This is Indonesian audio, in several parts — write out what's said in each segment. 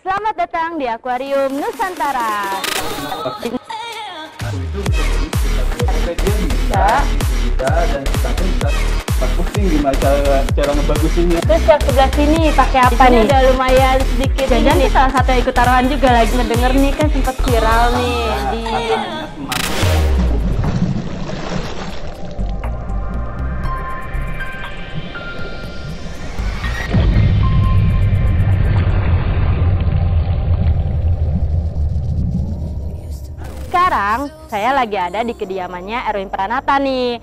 Selamat datang di Akuarium Nusantara. Itu bisa dan kita pun bisa pusing gimana cara ngebagusinnya. Terus yang sebelah sini pakai apa nih? Udah lumayan sedikit. Jangan ini salah satu yang ikut taruhan juga lagi ngedenger nih, kan sempat viral nih di Sekarang saya lagi ada di kediamannya Erwin Pranata nih,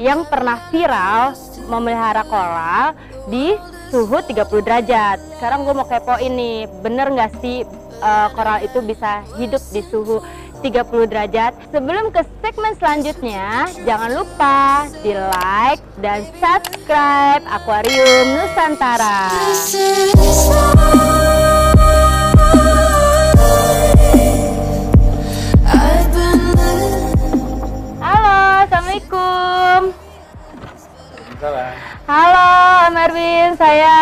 yang pernah viral memelihara koral di suhu 30 derajat. Sekarang gue mau kepoin nih, bener nggak sih koral itu bisa hidup di suhu 30 derajat? Sebelum ke segmen selanjutnya, jangan lupa di like dan subscribe Akuarium Nusantara. Assalamualaikum. Halo Om Erwin, saya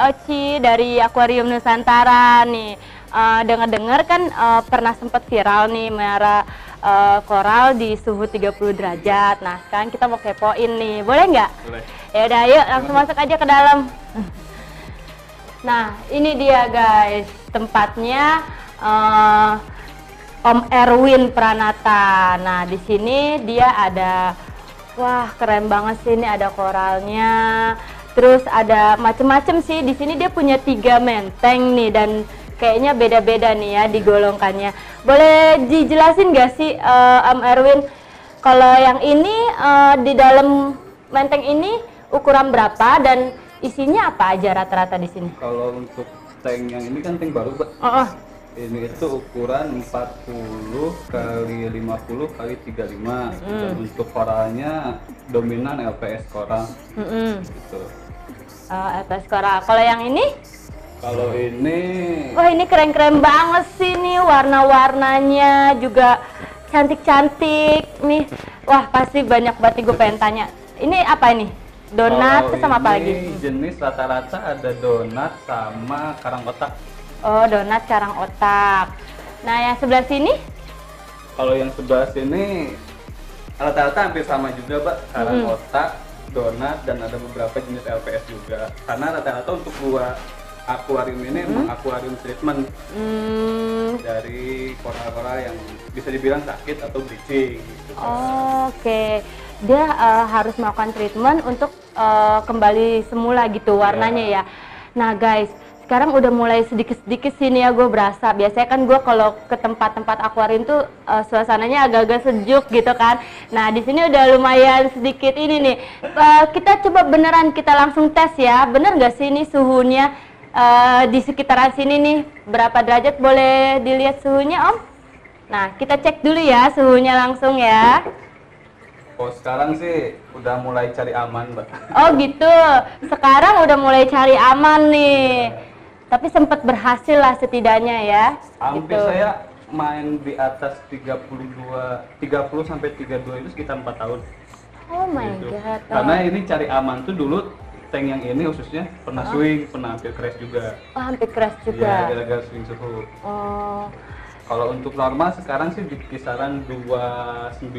Oci dari Akuarium Nusantara nih. Dengar-dengar kan pernah sempat viral nih melihara koral di suhu 30 derajat. Nah sekarang kita mau kepoin nih, boleh nggak? Boleh. Ya udah, yuk langsung masuk aja ke dalam. Nah ini dia guys, tempatnya Om Erwin Pranata. Nah, di sini dia ada, wah keren banget sih, ini ada koralnya. Terus ada macem-macem sih. Di sini dia punya 3 menteng nih, dan kayaknya beda-beda nih ya digolongkannya. Boleh dijelasin gak sih Om Erwin, kalau yang ini di dalam menteng ini ukuran berapa dan isinya apa aja rata-rata di sini? Kalau untuk tank yang ini kan tank baru, Mbak. Ini itu ukuran 40 kali 50 kali 35. Dan untuk koralnya dominan LPS koral. Gitu. LPS koral. Kalau yang ini? Kalau ini, wah ini keren-keren banget sih nih, warna-warnanya juga cantik-cantik nih. Wah pasti banyak banget gue pengen tanya. Ini apa ini? Donat terus sama apa lagi? Jenis rata-rata ada donat sama karang otak. Oh, donat karang otak. Nah, yang sebelah sini? Kalau yang sebelah sini rata-rata hampir sama juga, Mbak. Karang otak, donat, dan ada beberapa jenis LPS juga. Karena rata-rata untuk gua akuarium ini emang akuarium treatment dari koral-koral yang bisa dibilang sakit atau bleaching. Gitu. Oke. Dia harus melakukan treatment untuk kembali semula gitu warnanya ya. Nah, guys, sekarang udah mulai sedikit-sedikit sini ya gue berasa. Biasanya kan gue kalau ke tempat-tempat akuarium tuh suasananya agak-agak sejuk gitu kan. Nah di sini udah lumayan sedikit ini nih. Kita coba beneran kita langsung tes ya. Bener nggak sih ini suhunya di sekitaran sini nih berapa derajat? Boleh dilihat suhunya Om? Nah kita cek dulu ya suhunya langsung ya. Oh sekarang sih udah mulai cari aman, Mbak. Oh gitu. Sekarang udah mulai cari aman nih. Tapi sempat berhasil lah setidaknya ya. Hampir gitu. Saya main di atas 30 sampai 32 itu sekitar 4 tahun. Oh my gitu. god. Karena ini cari aman tuh dulu tank yang ini khususnya pernah swing, pernah hampir crash juga. Oh hampir crash juga. Iya, gara-gara swing suhu. Oh. Kalau untuk normal sekarang sih di kisaran 29-30.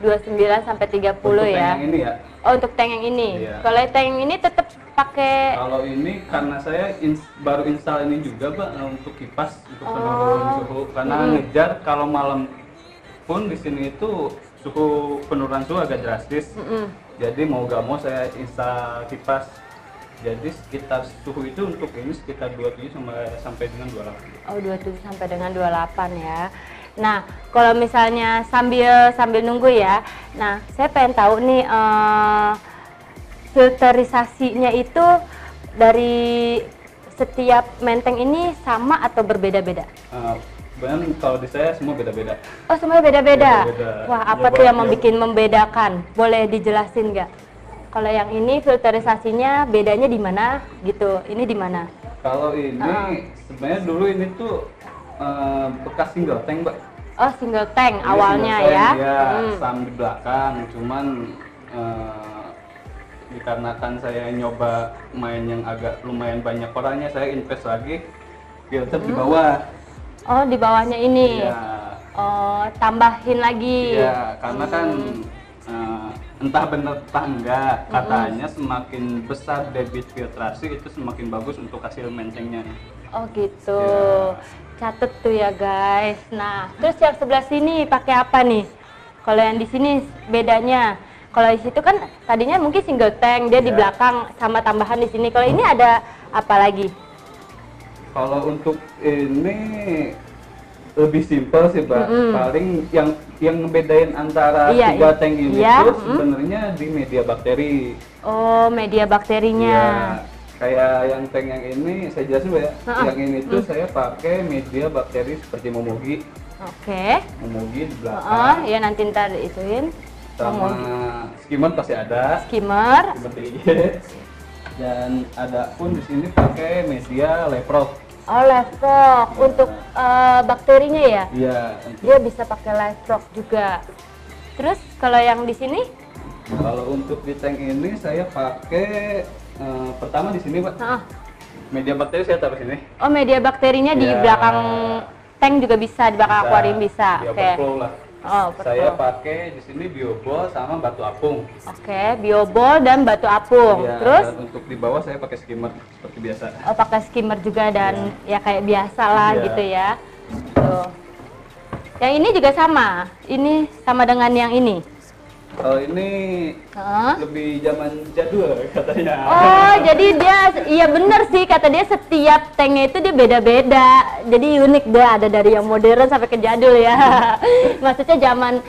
29 sampai 30 untuk ya. tank yang ini ya. Oh untuk tank yang ini. Iya. Kalau tank yang ini tetap pakai. Kalau ini karena saya baru install ini juga, Mbak, untuk kipas untuk penurun suhu. Karena ngejar kalau malam pun di sini itu suhu penurunan suhu agak drastis. Jadi mau gak mau saya install kipas. Jadi sekitar suhu itu untuk ini sekitar 27 sampai dengan 28. Oh 27 sampai dengan 28 ya. Nah kalau misalnya sambil nunggu ya. Nah saya pengen tahu nih filterisasinya itu dari setiap menteng ini sama atau berbeda-beda? Sebenarnya kalau di saya semua beda-beda. Oh semuanya beda-beda. Wah apa tuh yang membedakan? Boleh dijelasin nggak? Kalau yang ini filterisasinya bedanya di mana gitu? Ini di mana? Kalau ini sebenarnya dulu ini tuh bekas single tank, Mbak. Oh single tank Ini awalnya single ya? tank, ya, sam di belakang. Cuman dikarenakan saya nyoba main yang agak lumayan banyak orangnya, saya invest lagi filter di bawah. Oh, di bawahnya ini. Iya. Oh, tambahin lagi. Iya, karena kan entah benar entah enggak, katanya semakin besar debit filtrasi itu semakin bagus untuk hasil mencengnya. Oh gitu. Ya. Catet tuh ya guys. Nah, terus yang sebelah sini pakai apa nih? Kalau yang di sini bedanya. Kalau di situ kan tadinya mungkin single tank, dia di Ya. belakang sama tambahan di sini. Kalau ini ada apa lagi? Kalau untuk ini lebih simpel sih, Mbak. Paling yang ngebedain antara Iya, tiga tank ini iya, tuh sebenarnya di media bakteri. Oh, media bakterinya. Ya, kayak yang tank yang ini saya jelasin, Mbak ya. Yang ini tuh saya pakai media bakteri seperti momogi. Oke. Momogi di belakang. Ya nanti ntar ituin. Sama skimmer pasti ada. Skimmer. Skimmer TIG. Dan ada pun di sini pakai media Leprok. Oh, Leprok untuk bakterinya ya? Iya, untuk Dia bisa pakai Leprok juga. Terus kalau yang di sini? kalau untuk di tank ini saya pakai pertama di sini, Pak. Media bakteri saya taruh sini. Oh, media bakterinya di Ya. belakang tank juga bisa, di belakang akuarium bisa. Di Oke. overflow lah. Oh, Saya betul. pakai di sini biobol sama batu apung. Oke, biobol dan batu apung. Iya, Terus dan untuk di bawah saya pakai skimmer seperti biasa. oh, pakai skimmer juga dan ya kayak biasa lah Iya. gitu ya. Tuh. Yang ini juga sama. Ini sama dengan yang ini. Kalau ini Hah? lebih zaman jadul katanya. Oh, jadi dia, iya bener sih, kata dia setiap tanknya itu dia beda-beda. Jadi unik dia, ada dari yang modern sampai ke jadul ya. Maksudnya zaman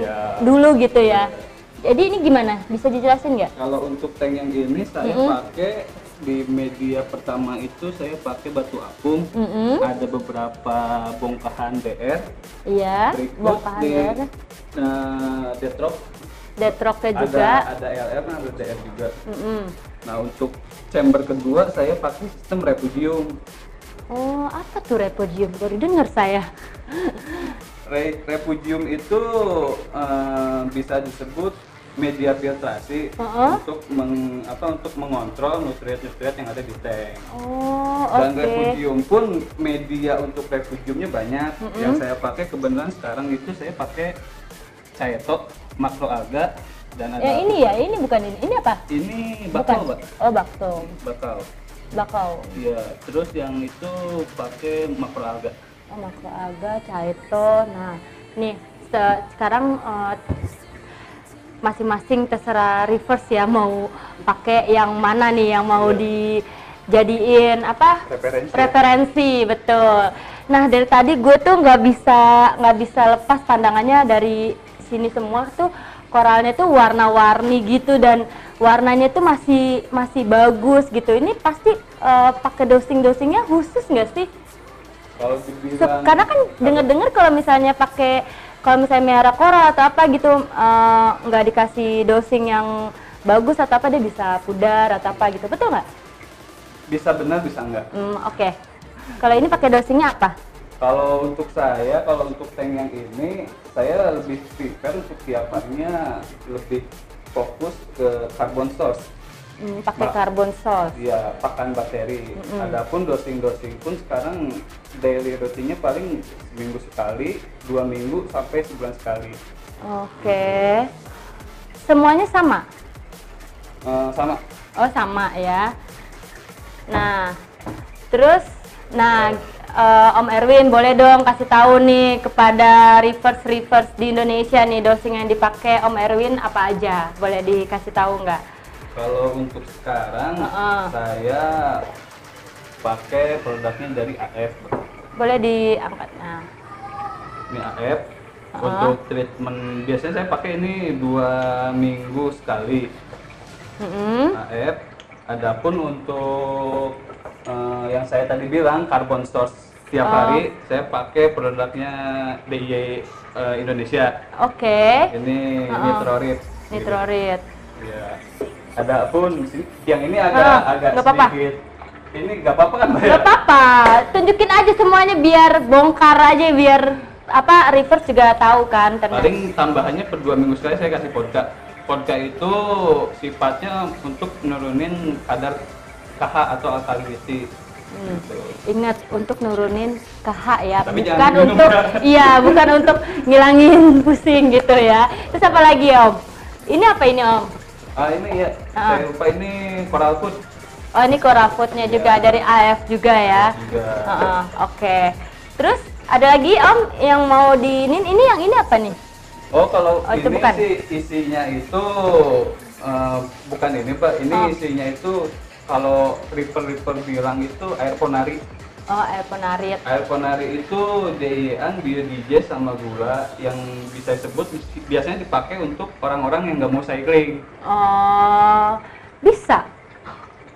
Iya. dulu gitu ya. Jadi ini gimana? Bisa dijelasin nggak? Kalau untuk tank yang ini saya pakai di media pertama itu saya pakai batu apung. Ada beberapa bongkahan DR. Iya, Berikut bongkahan di air. Detrop Detrocknya juga. ada LR, ada DR juga. Mm-mm. Nah, untuk chamber kedua saya pakai sistem refugium. Oh, apa tuh refugium? Baru dengar saya. Refugium itu bisa disebut media filtrasi untuk untuk mengontrol nutrien-nutrien yang ada di tank. Oh, Dan oke. refugium pun media untuk refugiumnya banyak. Yang saya pakai kebetulan sekarang itu saya pakai Caeto, makroalga, dan ada Ya ini ya, ini bukan ini. Ini apa? ini bakau, Mbak. Oh, bakso. Bakau. Bakau. Iya, terus yang itu pakai makroalga. Oh, makroalga, caeto. Nah, nih sekarang masing-masing terserah reverse ya, mau pakai yang mana nih yang mau dijadiin apa? Referensi, betul. Nah, dari tadi gue tuh nggak bisa lepas pandangannya dari sini semua tuh koralnya tuh warna-warni gitu dan warnanya tuh masih bagus gitu. Ini pasti pakai dosingnya khusus nggak sih? Kalau dibilang Karena kan dengar-dengar kalau misalnya melihara koral atau apa gitu nggak dikasih dosing yang bagus atau apa, dia bisa pudar atau apa gitu, betul nggak? bisa benar bisa enggak. Oke. Kalau ini pakai dosingnya apa? Kalau untuk tank yang ini saya lebih prefer untuk tiapannya lebih fokus ke carbon source. Pakai carbon source. Iya, pakan bakteri. Adapun dosing pun sekarang daily rutinnya paling seminggu sekali, 2 minggu sampai sebulan sekali. Oke. Semuanya sama? Sama. Oh, sama ya. Nah, terus Om Erwin boleh dong kasih tahu nih kepada reverse di Indonesia nih, dosing yang dipakai Om Erwin apa aja? Boleh dikasih tahu nggak? Kalau untuk sekarang saya pakai produknya dari AF. Boleh diangkat. Nah, Ini AF. Untuk treatment biasanya saya pakai ini 2 minggu sekali. AF. Adapun untuk yang saya tadi bilang carbon source tiap hari, saya pakai produknya DIY Indonesia. oke. Ini nitrorit. Nitrorit. Ya. Adapun yang ini agak nggak apa-apa. sedikit. Ini nggak apa-apa kan, Mbak? Gak apa-apa, tunjukin aja semuanya biar bongkar aja, biar apa reverse juga tahu kan ternyata. Paling tambahannya per 2 minggu sekali saya kasih vodka. Vodka itu sifatnya untuk menurunin kadar KH atau alkalinity. Gitu. Ingat untuk nurunin KH ya, Tapi bukan jangan minum, untuk ya. iya, bukan untuk ngilangin pusing gitu ya. Terus apa lagi Om? Ini apa ini Om? Ini ya, saya lupa ini Coral Food. Oh ini Coral Food-nya juga dari AF juga ya. Juga. Oke. Terus ada lagi Om yang mau ini yang ini apa nih? Oh kalau itu ini bukan? sih isinya itu bukan ini Pak, ini isinya itu kalau Ripper bilang itu air ponari. Oh air penarit. Air ponari itu DIan, biodiges sama gula yang bisa disebut biasanya dipakai untuk orang-orang yang nggak mau cycling. Oh bisa.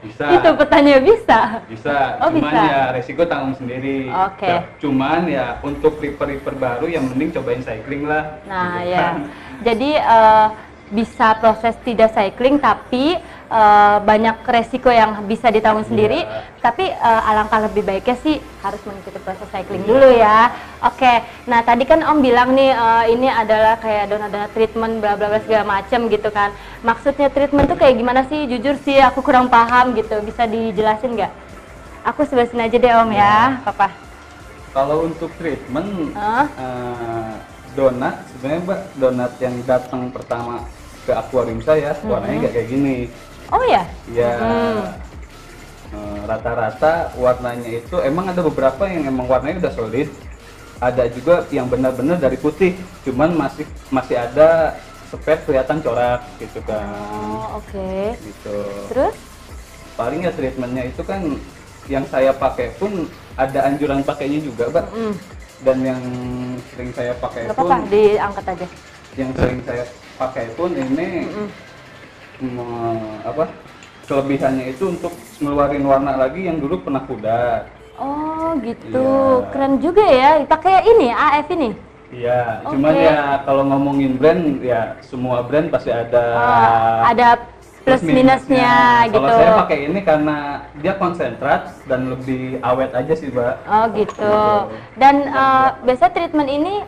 Bisa. Itu pertanyaan bisa. Bisa, Oh, cuman bisa. ya resiko tanggung sendiri. Oke. Ya, cuman ya untuk Ripper baru yang mending cobain cycling lah. Nah gitu ya, kan. jadi bisa proses tidak cycling tapi banyak resiko yang bisa ditanggung sendiri. Tapi alangkah lebih baiknya sih harus mengikuti proses cycling dulu ya. Oke, nah tadi kan Om bilang nih ini adalah kayak donat treatment bla bla bla segala macem gitu kan. Maksudnya treatment tuh kayak gimana sih? Jujur sih aku kurang paham gitu. Bisa dijelasin nggak? Aku sebelah sini aja deh Om ya, Papa. Kalau untuk treatment donat sebenarnya Mbak, donat yang datang pertama ke akuarium saya warnanya nggak kayak gini. Oh ya? Ya rata-rata warnanya itu emang ada beberapa yang emang warnanya udah solid, ada juga yang benar-benar dari putih, cuman masih ada spek kelihatan corak gitu kan. Oh oke. Gitu. Terus? Paling ya treatmentnya itu kan yang saya pakai pun ada anjuran pakainya juga Mbak. Dan yang sering saya pakai Gak pun apa-apa, diangkat aja. yang sering saya pakai pun ini kelebihannya itu untuk ngeluarin warna lagi yang dulu pernah pudar. Oh gitu, Iya. keren juga ya. Pakai ini, AF ini. Iya, Oke. cuman ya kalau ngomongin brand ya semua brand pasti ada Ada plus minusnya gitu. Kalau saya pakai ini karena dia konsentrat dan lebih awet aja sih Mbak. Oh gitu. Dan biasa treatment ini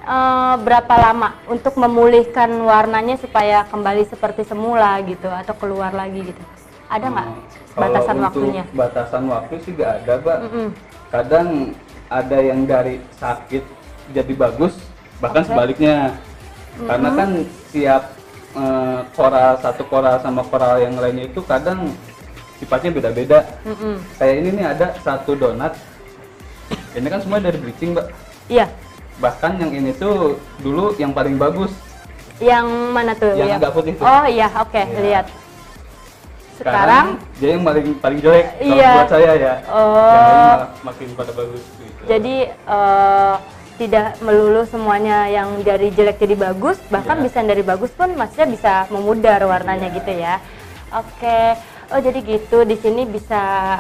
berapa lama untuk memulihkan warnanya supaya kembali seperti semula gitu atau keluar lagi gitu? Ada nggak Kalau batasan untuk waktunya? Batasan waktu sih nggak ada Mbak. Kadang ada yang dari sakit jadi bagus, bahkan sebaliknya. Karena kan tiap satu koral sama koral yang lainnya itu kadang sifatnya beda-beda. Kayak ini nih ada satu donat, ini kan semua dari bleaching Mbak. Iya. Bahkan yang ini tuh dulu yang paling bagus, Yang mana tuh? yang agak putih tuh. Oh iya, oke, Iya. lihat. Sekarang dia yang paling jelek kalau Iya. buat saya ya. Oh. Yang lain malah makin pada bagus gitu. jadi tidak melulu semuanya yang dari jelek jadi bagus, bahkan bisa yang dari bagus pun maksudnya bisa memudar warnanya gitu ya. Oke. Oh jadi gitu, di sini bisa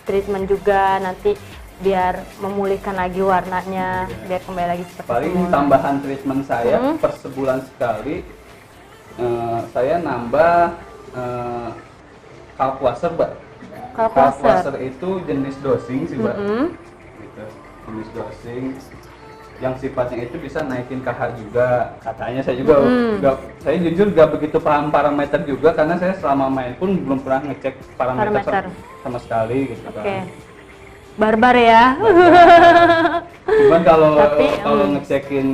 treatment juga nanti biar memulihkan lagi warnanya, biar kembali lagi seperti Paling semula. tambahan treatment saya per sebulan sekali saya nambah kalkwaser Mbak. Kalkwaser itu jenis dosing sih Mbak. Gitu. Jenis dosing yang sifatnya itu bisa naikin KH juga, katanya. Saya juga saya jujur gak begitu paham parameter juga karena saya selama main pun belum pernah ngecek parameter. Sama sekali gitu Oke. kan. Barbar ya. Cuman kalau Tapi, ngecekin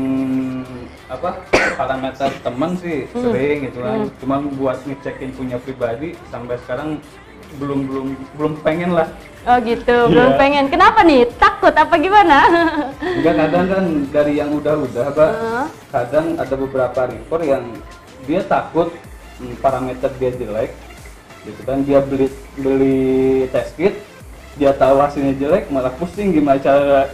parameter temen sih sering gitu kan. Cuman buat ngecekin punya pribadi sampai sekarang belum pengen lah. Oh gitu, belum pengen. Kenapa nih? Takut apa gimana? Enggak, kadang kan dari yang udah Mbak, kadang ada beberapa reviewer yang dia takut parameter dia jelek gitu kan. Dia beli test kit, dia tahu hasilnya jelek malah pusing gimana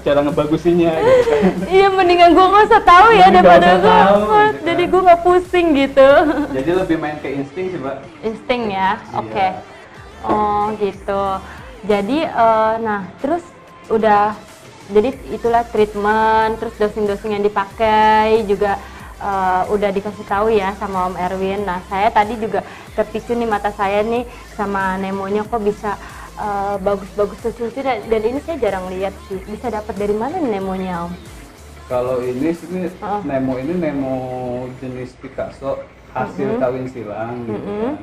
cara ngebagusinnya gitu kan. Iya, mendingan gue nggak usah tahu ya Mending nggak daripada usah gue. tahu, gitu Jadi kan. gue nggak pusing gitu. Jadi lebih main ke insting sih Mbak. Insting ya, Iya. oke. Oh gitu. Jadi, nah terus udah, jadi itulah treatment, terus dosing-dosing yang dipakai juga udah dikasih tahu ya sama Om Erwin. Nah saya tadi juga terpicu nih mata saya nih sama Nemonya kok bisa bagus-bagus lucu-lucu dan ini saya jarang lihat sih. Bisa dapat dari mana nih Nemonya Om? Kalau ini sini Nemo ini Nemo jenis Picasso hasil kawin silang gitu kan.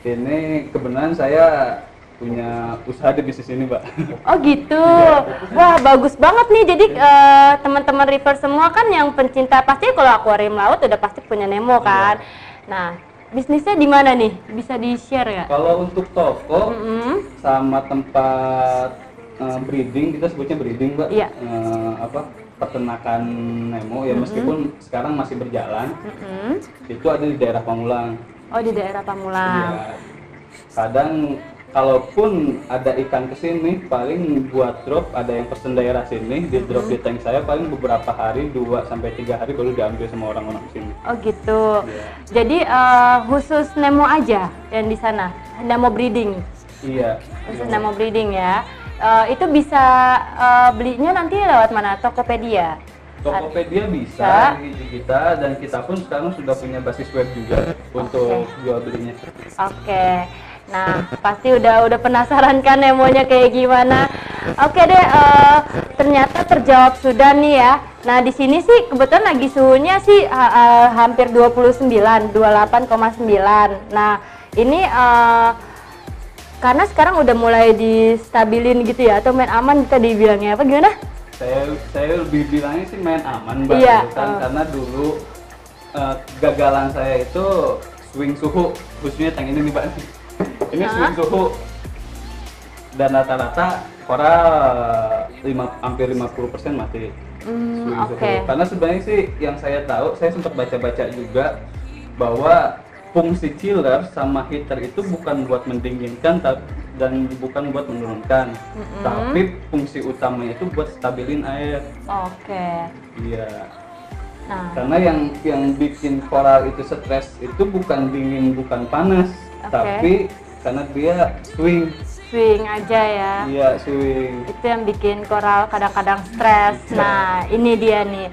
Ini kebenaran saya punya usaha di bisnis ini, Mbak. Oh gitu. Wah, bagus banget nih. Jadi teman-teman river semua kan yang pencinta, pasti kalau akuarium laut udah pasti punya Nemo kan. Nah, bisnisnya di mana nih? Bisa di-share nggak? Kalau untuk toko sama tempat breeding, kita sebutnya breeding, Mbak. Iya. Peternakan Nemo ya, meskipun sekarang masih berjalan. Itu ada di daerah Pamulang. Oh, di daerah Pamulang. Iya. Kadang kalaupun ada ikan kesini, paling buat drop, ada yang pesen daerah sini, di drop di tank saya paling beberapa hari, 2-3 hari baru diambil sama orang-orang sini. Oh gitu. Iya. Jadi khusus Nemo aja yang di sana, Nemo breeding. Iya. Khusus Nemo breeding ya. Itu bisa belinya nanti lewat mana? Tokopedia. Tokopedia bisa di kita, dan kita pun sekarang sudah punya basis web juga untuk jual belinya. Oke. Nah, pasti udah penasaran kan Nemonya kayak gimana. Oke deh, ternyata terjawab sudah nih ya. Nah, di sini sih kebetulan lagi suhunya sih hampir 29, 28,9. Nah, ini karena sekarang udah mulai distabilin gitu ya, atau main aman kita dibilangnya apa gimana? Saya lebih bilangnya sih main aman, Mbak. Iya, Karena dulu gagalan saya itu swing suhu, khususnya tank ini nih, Mbak. Ini swing suhu, dan rata-rata koral hampir 50% mati. Swing suhu. Karena sebenarnya sih yang saya tahu, saya sempat baca-baca juga bahwa fungsi chiller sama heater itu bukan buat mendinginkan dan bukan buat menurunkan, tapi fungsi utamanya itu buat stabilin air. Oke. Iya. Nah, Karena yang bikin koral itu stres itu bukan dingin, bukan panas, tapi karena dia swing aja ya. Iya, swing. Itu yang bikin koral kadang-kadang stres. Nah, ini dia nih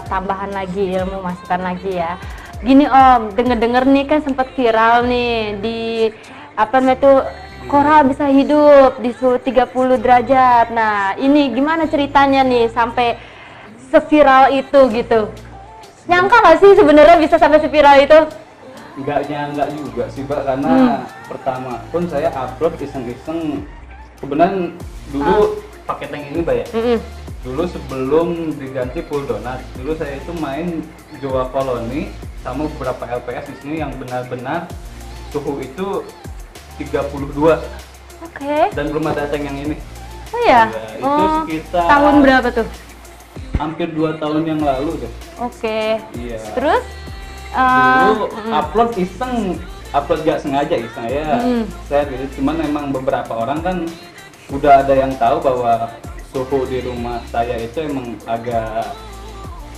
tambahan lagi ilmu, masukan lagi ya. Gini Om, denger-denger nih kan sempat viral nih di apa namanya tuh, koral bisa hidup di suhu 30 derajat. Nah, ini gimana ceritanya nih sampai seviral itu gitu? Nyangka nggak sih sebenarnya bisa sampai seviral itu? Nggak nyangka juga sih, Mbak, karena pertama pun saya upload iseng-iseng. Kebetulan dulu pakai tank ini, Mbak ya. Dulu sebelum diganti full donat, dulu saya itu main Jawa Koloni sama beberapa LPS di sini yang benar-benar suhu itu 32. Oke. Dan belum ada tank yang ini. Oh ya? Ya, itu sekitar tahun berapa tuh? hampir 2 tahun yang lalu deh. Oke. Iya. Terus? Dulu upload iseng, upload gak sengaja iseng ya. Saya gitu, cuman memang beberapa orang kan udah ada yang tahu bahwa suhu di rumah saya itu emang agak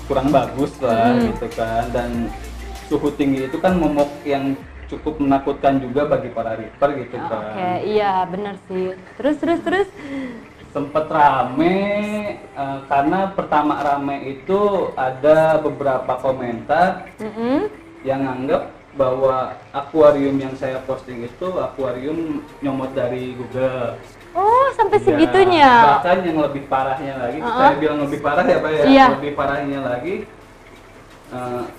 kurang bagus lah gitu kan, dan suhu tinggi itu kan momok yang cukup menakutkan juga bagi para reaper gitu kan. Oke, iya benar sih. Terus. Sempet rame karena pertama rame itu ada beberapa komentar yang anggap bahwa akuarium yang saya posting itu akuarium nyomot dari Google. Oh, sampai Ya, segitunya. bahkan yang lebih parahnya lagi, saya bilang lebih parah ya Pak ya, Iya. lebih parahnya lagi,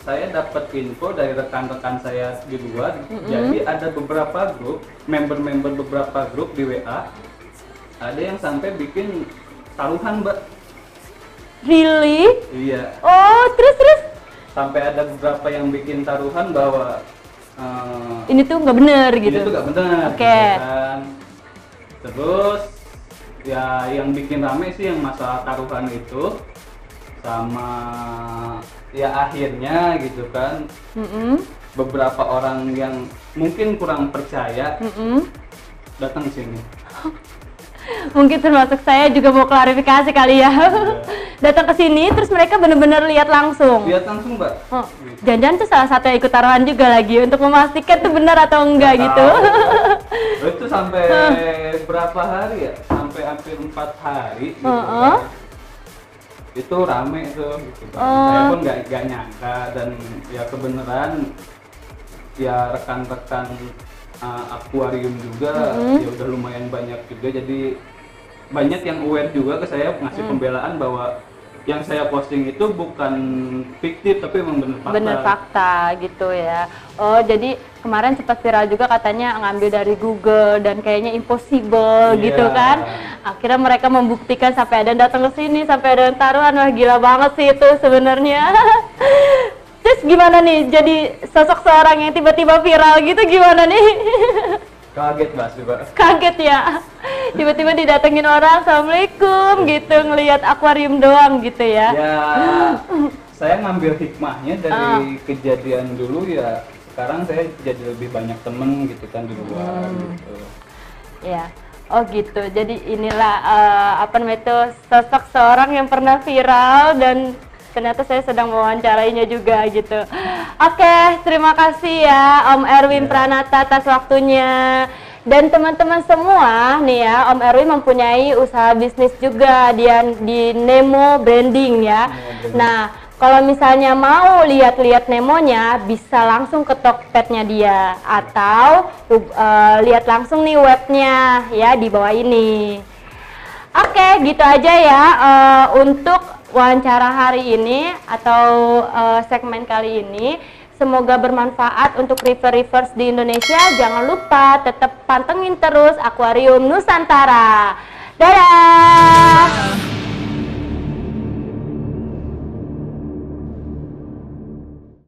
saya dapat info dari rekan-rekan saya di luar. Jadi ada beberapa grup, member-member beberapa grup di WA, ada yang sampai bikin taruhan, Mbak. Really? Iya. Oh, terus? Sampai ada beberapa yang bikin taruhan bahwa Ini tuh nggak bener gitu. ini tuh nggak benar. Oke. Gitu kan. Terus ya yang bikin rame sih yang masalah taruhan itu, sama ya akhirnya gitu kan beberapa orang yang mungkin kurang percaya datang ke sini. Mungkin termasuk saya juga mau klarifikasi kali ya. Datang ke sini terus mereka bener-bener lihat langsung. Lihat langsung, Mbak. Oh, jangan-jangan tuh salah satu yang ikut taruhan juga lagi untuk memastikan tuh benar atau enggak gitu. Itu sampai berapa hari ya? Sampai hampir 4 hari gitu kan. Itu rame tuh gitu kan. Saya pun nggak nyangka, dan ya kebenaran ya rekan-rekan akuarium juga ya udah lumayan banyak juga, jadi banyak yang aware juga ke saya, ngasih pembelaan bahwa yang saya posting itu bukan fiktif tapi memang bener fakta. Bener fakta gitu ya. Oh, jadi kemarin sempat viral juga katanya ngambil dari Google dan kayaknya impossible gitu kan. Akhirnya mereka membuktikan sampai ada yang datang ke sini, sampai ada yang taruhan. Wah, gila banget sih itu sebenarnya. Terus gimana nih jadi sosok seorang yang tiba-tiba viral gitu, gimana nih? Kaget Mbak juga. Kaget ya, tiba-tiba didatengin orang, assalamualaikum gitu, ngelihat akuarium doang gitu ya. Ya, saya ngambil hikmahnya dari kejadian dulu ya. Sekarang saya jadi lebih banyak temen gitu kan di luar gitu. Ya, oh gitu. Jadi inilah apa namanya itu, sosok seorang yang pernah viral dan ternyata saya sedang mewawancarainya juga gitu. Oke, terima kasih ya Om Erwin Pranata atas waktunya. Dan teman-teman semua nih ya, Om Erwin mempunyai usaha bisnis juga dia di Nemo Branding ya. Nah, kalau misalnya mau lihat-lihat Nemonya bisa langsung ke Tokpednya dia atau lihat langsung nih webnya ya di bawah ini. Oke, gitu aja ya untuk wawancara hari ini atau segmen kali ini. Semoga bermanfaat untuk river-rivers di Indonesia. Jangan lupa tetap pantengin terus Akuarium Nusantara. Dadah!